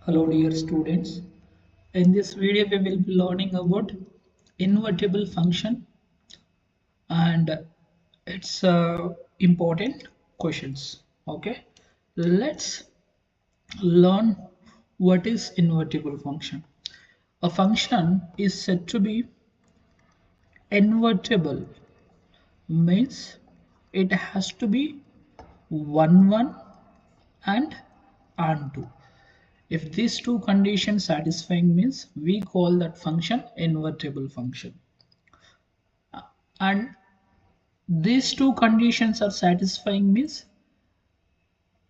Hello dear students. In this video we will be learning about invertible function and its important questions. Okay, let's learn what is invertible function. A function is said to be invertible means it has to be 1 and 2. If these two conditions satisfying means we call that function invertible function. And these two conditions are satisfying means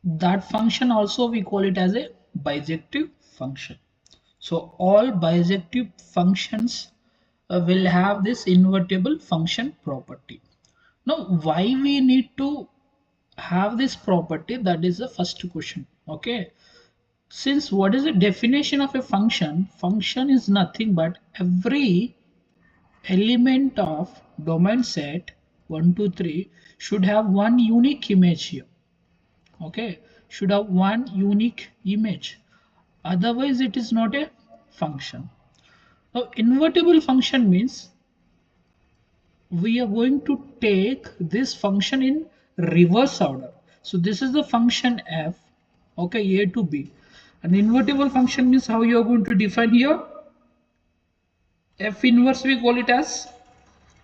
that function also we call it as a bijective function. So all bijective functions will have this invertible function property. Now why we need to have this property, that is the first question. Okay, since what is the definition of a function? Function is nothing but every element of domain set 1 2 3 should have one unique image here. Okay, should have one unique image, otherwise it is not a function. Now invertible function means we are going to take this function in reverse order. So this is the function f, okay, a to b. An invertible function means how you are going to define here. F inverse we call it as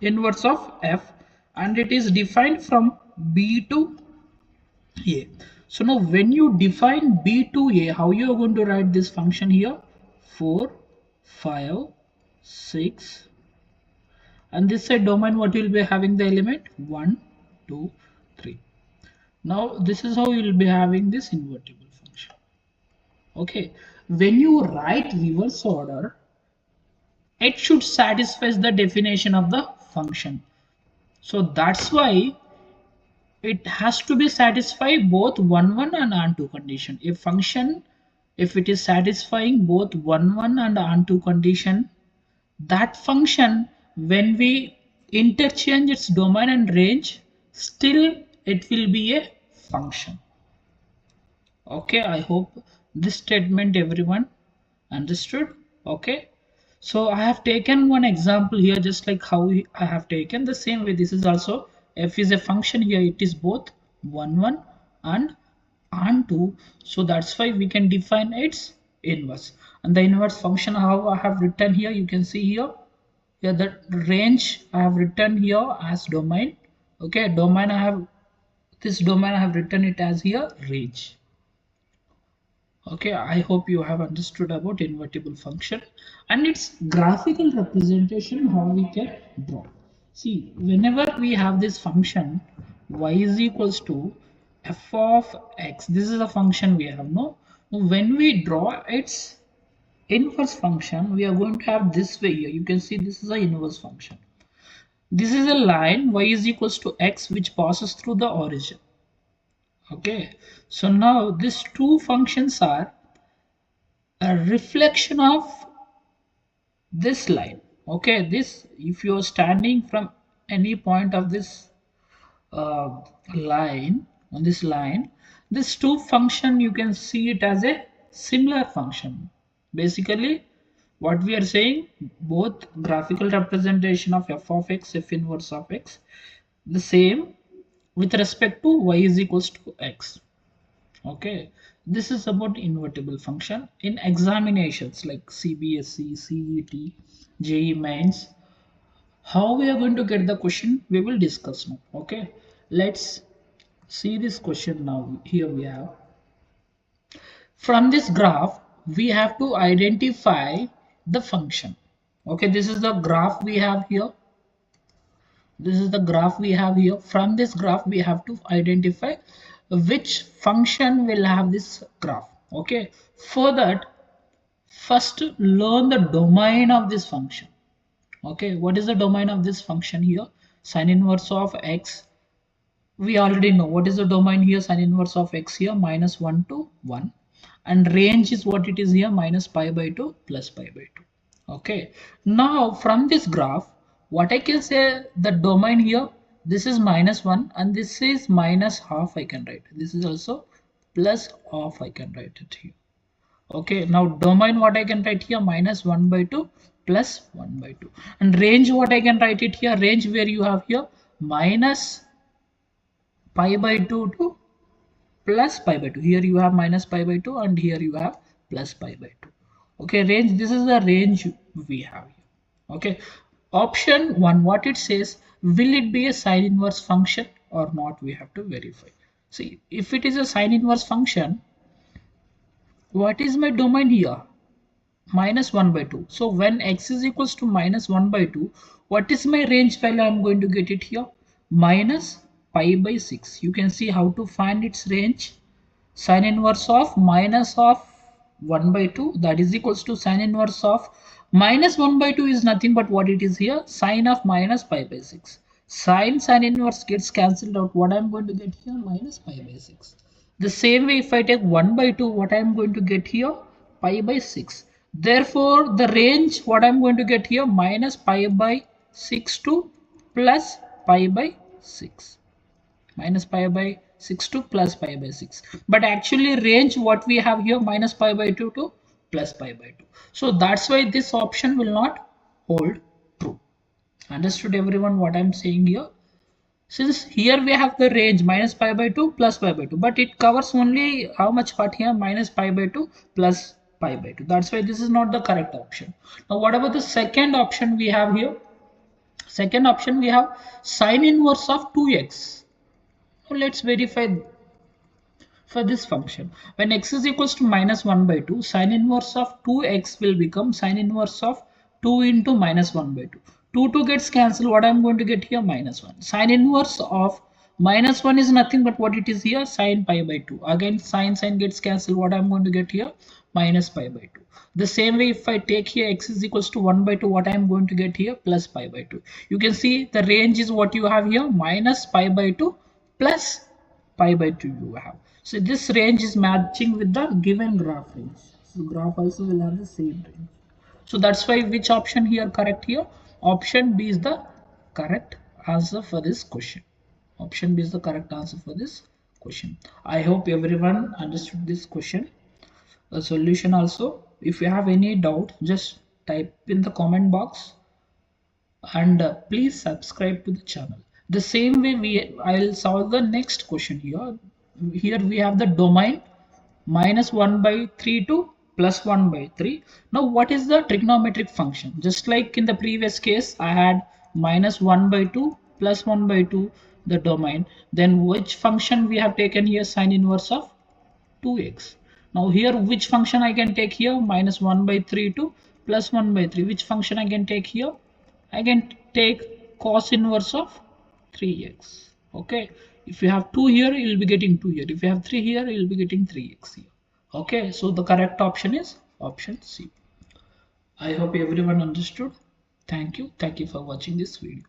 inverse of f, and it is defined from b to a. So now when you define b to a, how you are going to write this function here? 4 5 6, and this side domain what will be having the element 1 2 3. Now this is how you will be having this invertible function. Okay, when you write reverse order, it should satisfy the definition of the function. So that's why it has to be satisfy both 1 and 2 condition. If function, if it is satisfying both 1 and 2 condition, that function, when we interchange its domain and range, still it will be a function. Okay, I hope this statement everyone understood. Okay, so I have taken one example here, just like how I have taken the same way. This is also f is a function here. It is both 1 and 2. So that's why we can define its inverse. And the inverse function, how I have written here, you can see here. Here the range I have written here as domain. Okay, domain I have, this domain I have written it as here range. Okay, I hope you have understood about invertible function and its graphical representation, how we can draw. See, whenever we have this function y is equals to f of x, this is a function we have. No, when we draw its inverse function, we are going to have this way here. You can see this is an inverse function. This is a line y is equals to x which passes through the origin. Okay, so now these two functions are a reflection of this line. Okay, this, if you are standing from any point of this line, on this line, this two function, you can see it as a similar function. Basically what we are saying, both graphical representation of f of x, f inverse of x, the same with respect to y is equals to x. Okay, this is about invertible function. In examinations like CBSE, CET, JEE mains, how we are going to get the question we will discuss now. Okay, let's see this question now. Here we have, from this graph we have to identify the function. Okay, this is the graph we have here. This is the graph we have here. From this graph we have to identify which function will have this graph. Okay, for that first learn the domain of this function. Okay, what is the domain of this function here? Sin inverse of x, we already know what is the domain here. Sin inverse of x here -1 to 1, and range is what it is here, minus pi by 2 plus pi by 2. Okay, now from this graph what I can say, the domain here, this is -1 and this is minus half, I can write. This is also plus half, I can write it here. Okay, now domain what I can write here, minus 1 by 2 plus 1 by 2. And range what I can write it here, range where you have here minus pi by 2 to plus pi by 2. Here you have minus pi by 2 and here you have plus pi by 2. Okay, range, this is the range we have here. Okay, option 1, what it says, will it be a sine inverse function or not, we have to verify. See, if it is a sine inverse function, what is my domain here? Minus 1 by 2. So when x is equals to minus 1 by 2, what is my range value? I'm going to get it here, minus pi by 6. You can see how to find its range. Sine inverse of minus of 1 by 2, that is equals to sine inverse of minus 1 by 2 is nothing but what it is here, sine of minus pi by 6. Sine inverse gets cancelled out. What I'm going to get here, minus pi by 6. The same way, if I take 1 by 2, what I'm going to get here, pi by 6. Therefore, the range what I'm going to get here, minus pi by 6 to plus pi by 6. Minus pi by 6 to plus pi by 6. But actually range what we have here, minus pi by 2 to plus pi by 2. So that's why this option will not hold true. Understood everyone what I'm saying here? Since here we have the range minus pi by 2 plus pi by 2, but it covers only how much part here, minus pi by 2 plus pi by 2. That's why this is not the correct option. Now what about the second option we have here? Second option we have sine inverse of 2x. Now let's verify for this function. When x is equals to minus 1 by 2, sine inverse of 2x will become sine inverse of 2 into minus 1 by 2. 2 gets cancelled. What I'm going to get here, minus 1. Sine inverse of minus 1 is nothing but what it is here, sine pi by 2. Again sine gets cancelled. What I'm going to get here, minus pi by 2. The same way, if I take here x is equals to 1 by 2, what I am going to get here, plus pi by 2. You can see the range is what you have here, minus pi by 2 plus pi by 2 you have. So this range is matching with the given graph range. So graph also will have the same range. So that's why which option here correct here? Option B is the correct answer for this question. Option B is the correct answer for this question. I hope everyone understood this question. A solution also. If you have any doubt, just type in the comment box and please subscribe to the channel. The same way I'll solve the next question here. Here we have the domain minus 1 by 3 to plus 1 by 3. Now what is the trigonometric function? Just like in the previous case, I had minus 1 by 2 plus 1 by 2 the domain. Then which function we have taken here, sine inverse of 2x. Now here which function I can take here, minus 1 by 3 to plus 1 by 3. Which function I can take here? I can take cos inverse of 3x. Okay, if you have 2 here, you will be getting 2 here. If you have 3 here, you will be getting 3x here. Okay, so the correct option is option C. I hope everyone understood. Thank you for watching this video.